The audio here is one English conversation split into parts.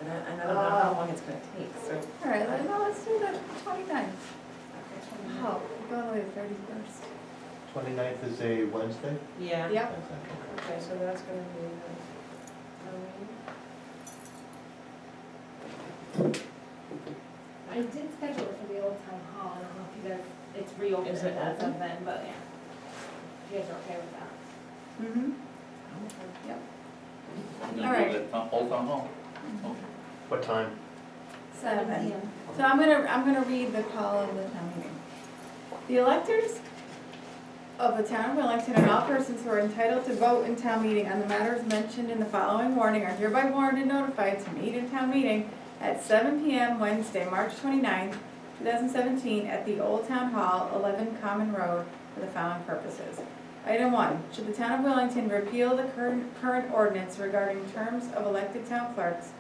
and I don't know how long it's gonna take, so. All right, let's do the 29th. Oh, we're going away the 31st. 29th is a Wednesday? Yeah. Yep. Okay, so that's gonna be I did schedule it for the old town hall, I don't know if you guys, it's reopened Is it as open? of then, but yeah. If you guys are okay with that. Mm-hmm. the. All right. Old Town Hall? What time? 7. PM. So I'm gonna read the call of the town meeting. The electors of the town of Willington and all persons who are entitled to vote in town meeting on the matters mentioned in the following warning are hereby warned and notified to meet in town meeting at 7 PM Wednesday, March 29th, 2017, at the Old Town Hall, 11 Common Road, for the following purposes. Item 1, should the town of Willington repeal the current ordinance regarding terms of elected town clerks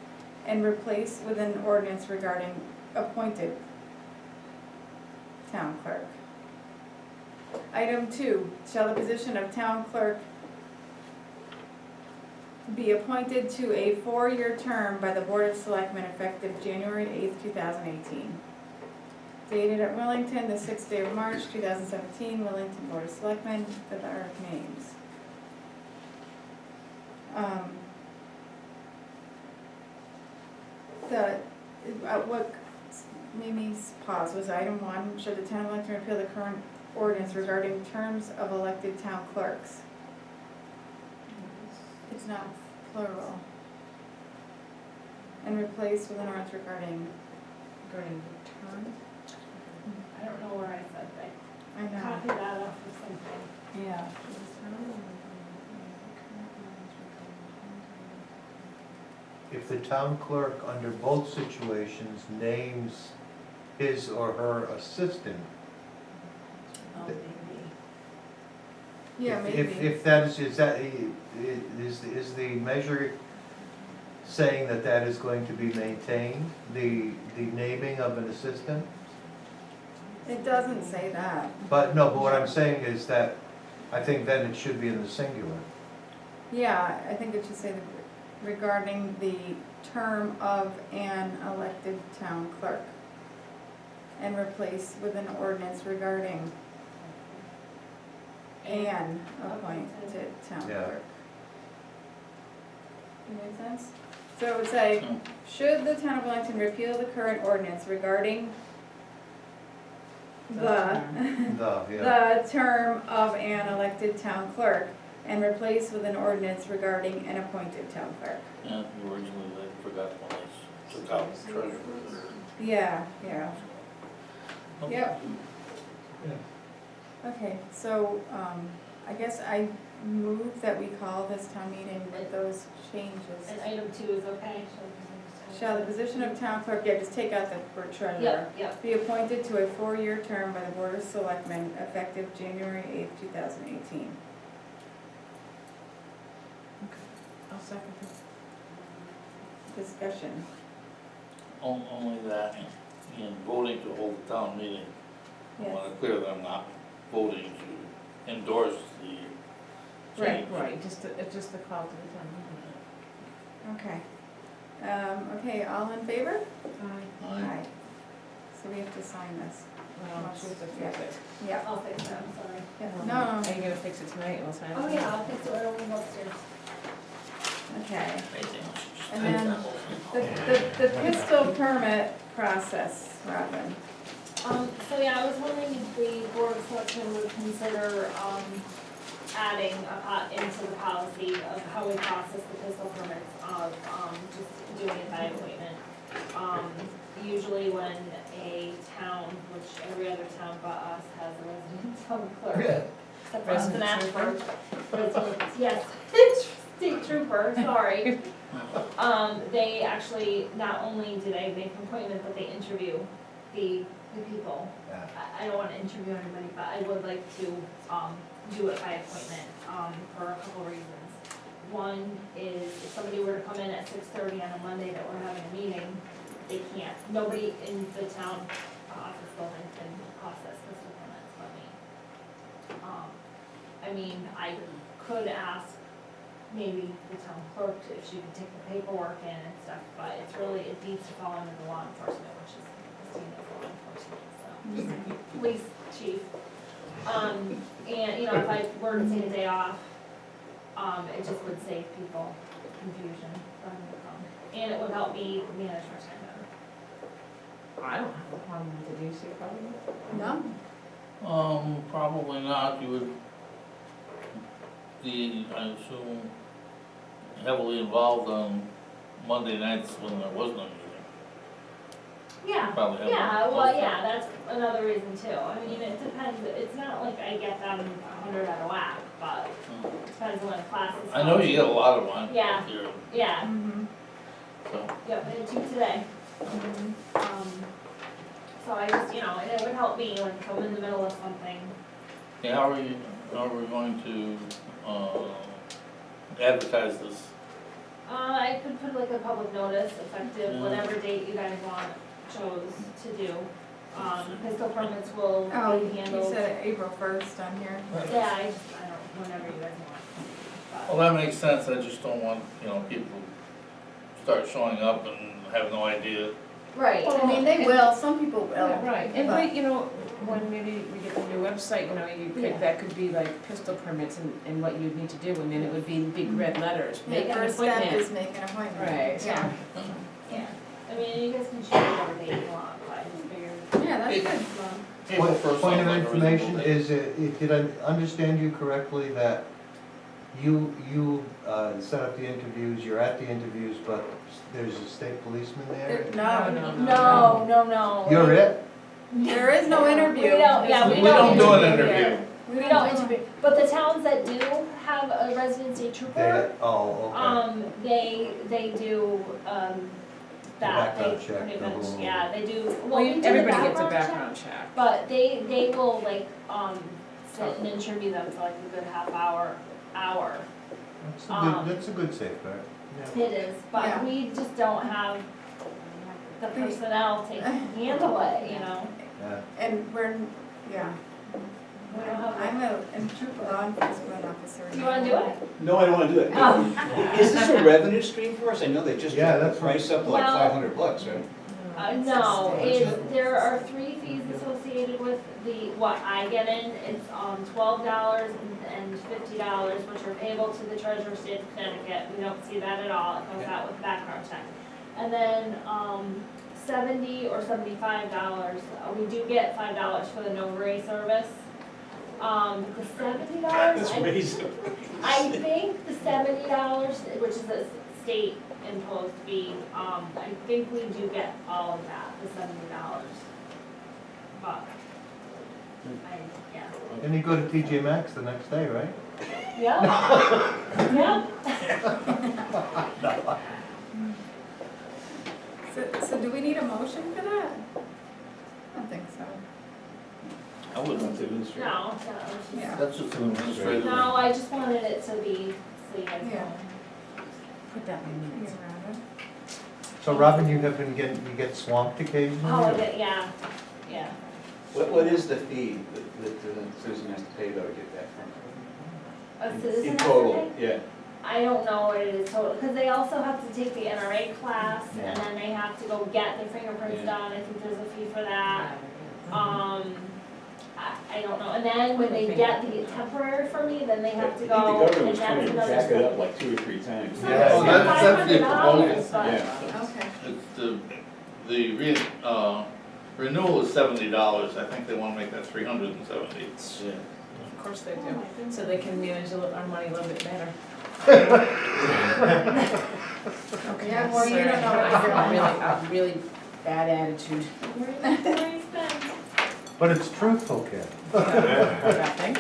and replace with an ordinance regarding appointed town clerk. Item 2, shall the position of town clerk be appointed to a 4-year term by the Board of Selectmen effective January 8th, 2018. Dated at Willington, the 6th day of March, 2017, Willington Board of Selectmen, with our names. What made me pause was item 1, should the town of Willington repeal the current ordinance regarding terms of elected town clerks? It's not plural. And replace with an ordinance regarding, Regarding the term? I don't know where I said that. I know, Copy that off or something. yeah. If the town clerk under both situations names his or her assistant, Oh, maybe. Yeah, maybe. if that is that, is the measure saying that that is going to be maintained, the naming of an assistant? It doesn't say that. But what I'm saying is that I think then it should be in the singular. Yeah, I think it should say regarding the term of an elected town clerk. And replace with an ordinance regarding an appointed town Yeah. clerk. Does that make sense? So it would say, should the town of Willington repeal the current ordinance regarding the the term of an elected town clerk and replace with an ordinance regarding an appointed town clerk? Yeah, originally they forgot when they took out the treasurer. Yeah. Okay. Yep. Yeah. Okay, so, I guess I move that we call this town meeting with those changes. And item 2 is okay? Shall the position of town clerk, yeah, just take out the word treasurer, Yep. be appointed to a 4-year term by the Board of Selectmen effective January 8th, 2018. I'll second that. Discussion. Only that, in voting to hold the town meeting, I Yes. want to clear that I'm not voting to endorse the change. Right, just the call to the town Okay. Okay, all in favor? meeting. Aye. So we have to sign this. Well, she has to fix it. Yeah. I'll fix that, I'm sorry. No, Are you gonna fix it tonight, we'll sign it? Oh, yeah, I'll fix it when we go upstairs. okay. Anything else, just And take then that whole thing. The pistol permit process, Robin. So yeah, I was wondering if the Board of Selectmen would consider, adding into the policy of how we process the pistol permits of, just doing it by appointment. Usually when a town, which every other town but us has a resident town clerk. Except for us in Resident Ashford. Yes, state trooper, sorry. They actually, not only do they make an appointment, but they interview the people. Yeah. I don't wanna interview anybody, but I would like to, do it by appointment, for a couple reasons. One is if somebody were to come in at 6:30 on a Monday that we're having a meeting, they can't, nobody in the town office building can process pistol permits but me. I mean, I could ask maybe the town clerk if she could take the paperwork in and stuff, but it's really it needs to fall under the law enforcement, which is Christina's law enforcement, so. Police chief. And, you know, if I were to take a day off, it just would save people confusion for them to come. And it would help me manage my time better. I don't have a problem with it, do you see a problem? No? Probably not, you would be, I assume, heavily involved on Monday nights when there was no meeting. Yeah, Probably have yeah, a- well, yeah, that's another reason too. I mean, it depends, it's not like I get them 100 out of whack, but it depends when class is. I know you get a lot of one. Yeah. Here, Yeah, Mm-hmm. so, yep, I had 2 today. So I just, you know, and it would help me, like, if I'm in the middle of something. yeah, how are we going to, advertise this? I could put like a public notice effective Yeah. whatever date you guys chose to do. Pistol permits will Oh, be you handled. said April 1st on here. Yeah, I don't, whenever you guys want. Well, that makes sense, I just don't want, you know, people start showing up and have no idea. Right. I mean, they will, some people will. Yeah, right, and but- but, you know, when maybe we get the new website, you know, you Yeah. could, that could be like pistol permits and what you'd need to do, and then it would be in big red letters, make The an first step appointment. is make an appointment. Right, Yeah, Yeah, I mean, you guys can choose whatever date you want, but I just figured. yeah, that's It- good. April Point 1st point of sounds like a reasonable information date. is, did I understand you correctly that you set up the interviews, you're at the interviews, but there's a state policeman there? No, No. You're it? there is no interview. We don't, yeah, we We don't do an interview interview. here. We don't interview, but the towns that do have a resident state trooper, Oh, okay. they do, that, they background check, pretty the much, whole- yeah, they do, well, Well, we do the everybody gets a background check. background check. But they will like, sit and interview them for like a good half hour. That's a good safeguard. Yeah. It is, but Yeah. we just don't have the personnel to handle it, you know? Yeah. And we're, yeah, We don't have, I'm a trooper law enforcement officer. you wanna do it? No, I don't wanna do it. Oh. Is this a revenue stream for us? I know they just Yeah, jacked the that's right. price up to like Well- $500, right? No, Substantial. there are 3 fees associated with what I get in, it's, $12 and $50, which are payable to the treasurer of state of Connecticut, we don't see that at all, it comes out with background check. And then, $70 or $75, we do get $5 for the notary service. The $70, That's way so. I think the $70, which is a state imposed fee, I think we do get all of that, the $70. But, yeah. And you go to TJ Maxx the next day, right? Yep. Yep. So do we need a motion for that? I don't think so. I wouldn't, No, it's just, Yeah. that's just an administrative. no, I just wanted it to be, so you guys Yeah. know. Put that in You minutes. around So Robin, you get swamped occasionally? Oh, yeah, yeah. What is the fee that Susan has to pay though to get that A from? citizen In has to total, pay? yeah. I don't know what it is total, because they also have to take the NRA class, Yeah. and then they have to go get their fingerprints Yeah. done, I think there's a fee for that. I don't know, and then when they get the temporary for me, then they have to I go, think the and government was that's trying to another. jack it up like 2 or 3 times. So Yeah. it's Well, that's the $500, but- Yeah. Okay. It's the renewal is $70, I think they wanna make that $370. Yeah. Of course they do, so they can manage our money a little bit better. Okay, Yeah, I'm well, you sorry. don't know what I you're have a really bad attitude. Where you spend? But it's truthful, Ken. Nothing.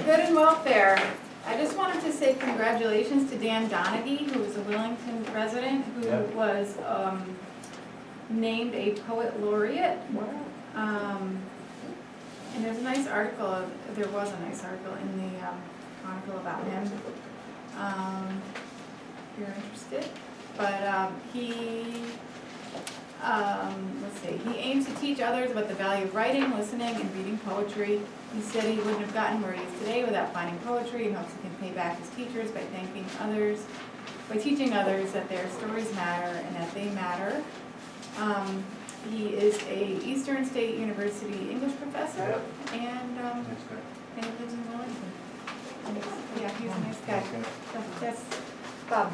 Good and welfare. I just wanted to say congratulations to Dan Donaghy, who is a Willington resident, who Yeah. was named a poet laureate. And there's a nice article, there was a nice article in the Chronicle about him, if you're interested. But let's see, he aims to teach others about the value of writing, listening, and reading poetry. He said he wouldn't have gotten where he is today without finding poetry, and hopes he can pay back his teachers by thanking others by teaching others that their stories matter and that they matter. He is a Eastern State University English professor, and he lives in Willington. And yeah, he's a nice guy. So, yes, Bob.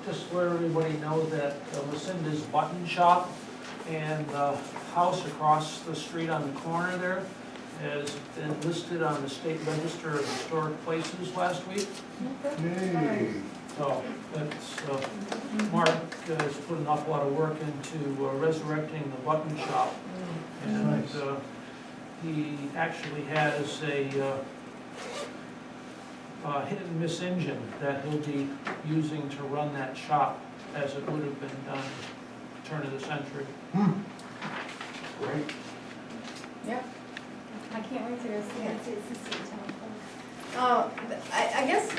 Just to let everybody know that Lucinda's Button Shop and the house across the street on the corner there has been listed on the State Register of Historic Places last week. Yay. So that's, Mark has put an awful lot of work into resurrecting the Button Shop. And Nice. he actually has a hit and miss engine that he'll be using to run that shop as it would have been done turn of the century. Great. Yep. I can't wait to go see it. It's the same telephone. I guess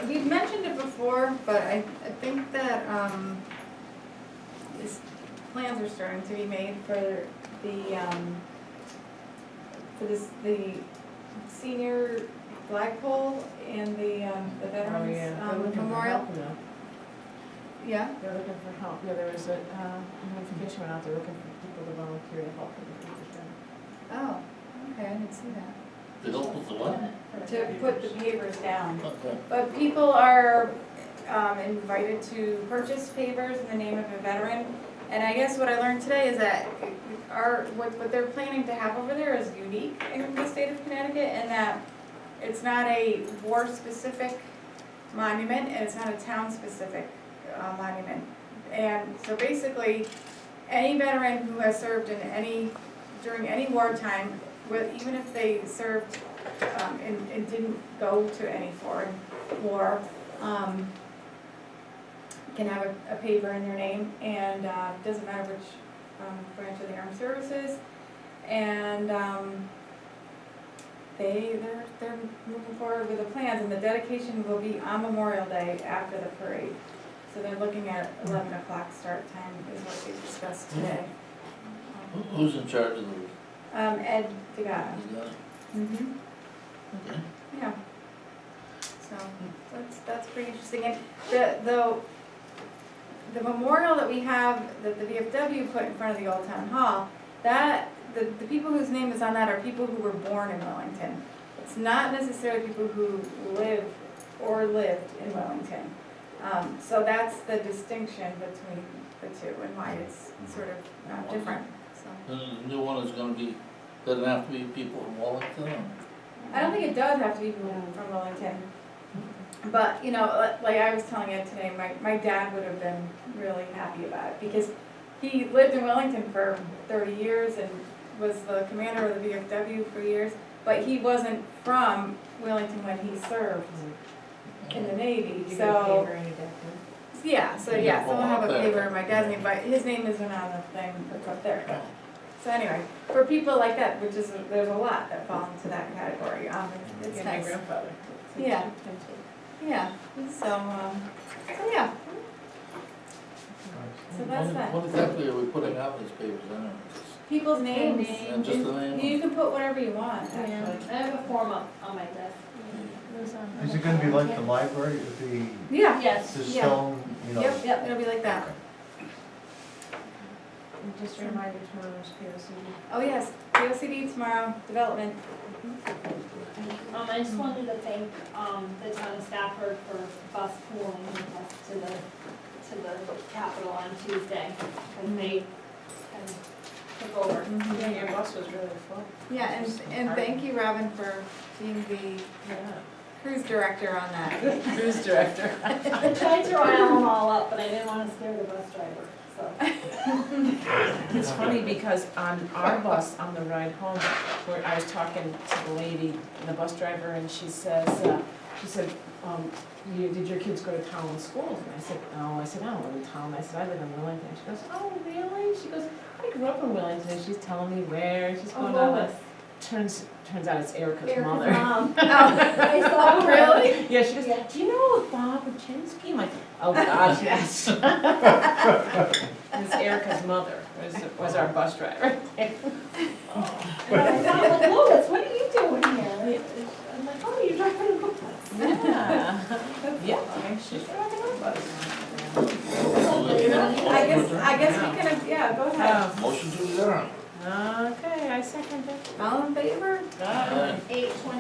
we've mentioned it before, but I think that plans are starting to be made for the senior flagpole and the veterans memorial. Yeah. They're looking for help. Yeah, there was a notification went out there looking for people to volunteer to help them. Oh, okay, I didn't see that. To help with the what? To put the pavers down. Okay. But people are invited to purchase pavers in the name of a veteran. And I guess what I learned today is that what they're planning to have over there is unique in the state of Connecticut, and that it's not a war-specific monument, and it's not a town-specific monument. And so basically, any veteran who has served during any wartime, even if they served and didn't go to any foreign war, can have a paper in their name, and doesn't matter which branch of the armed services. And they're moving forward with the plans, and the dedication will be on Memorial Day after the parade. So they're looking at 11 o'clock start time is what they discussed today. Who's in charge of the? Ed Degata. Mm-hmm. Okay. Yeah. So that's pretty interesting. And the memorial that we have, that the VFW put in front of the Old Town Hall, that the people whose name is on that are people who were born in Willington. It's not necessarily people who live or lived in Willington. So that's the distinction between the two and why it's sort of different. So The new one is gonna be, doesn't have to be people from Willington? I don't think it does have to be people from Willington. But, you know, like I was telling Ed today, my dad would have been really happy about it, because he lived in Willington for 30 years and was the commander of the VFW for years, but he wasn't from Willington when he served in the Navy, so. Yeah, so we'll have a paper in my dad's name, but his name isn't on the thing that's up there. So anyway, for people like that, which is, there's a lot that fall into that category, it's My nice. grandfather. Yeah. Yeah, so yeah. So that's that. What exactly are we putting out in these papers, I don't know? People's names. And just the name? You can put whatever you want, Yeah, actually. I have a form up on my desk. Is it gonna be like the library, the Yeah. Yes. the stone, you know? Yep, it'll be like that. And just a reminder, tomorrow's POC. Oh, yes, POCD tomorrow, development. I just wanted to thank, the town of Stafford for bus pooling with us to the Capitol on Tuesday, and they kind of took over. Yeah, your bus was really full. Yeah, and thank you, Robin, for being the Yeah. cruise director on that. Cruise director. I tried to rile them all up, but I didn't want to scare the bus driver, so. It's funny because on our bus, on the ride home, where I was talking to the lady, the bus driver, and she said, did your kids go to town schools? And I said, no. I said, I don't live in town. I said, I live in Willington. She goes, oh, really? She goes, I grew up in Willington. And she's telling me where. She's going on this. Turns out it's Erica's mother. Mom. I saw, really? Yeah, she goes, do you know Bob Paczynski? I'm like, oh gosh, yes. It's Erica's mother, was our bus driver. And I thought, like, Lois, what are you doing here? I'm like, oh, you're driving a bus. Yeah. Yeah. funny. She's rocking on about it. I guess we can, yeah, go ahead. Motion to adjourn. Okay, I second it. All in favor? Bye. 8:20.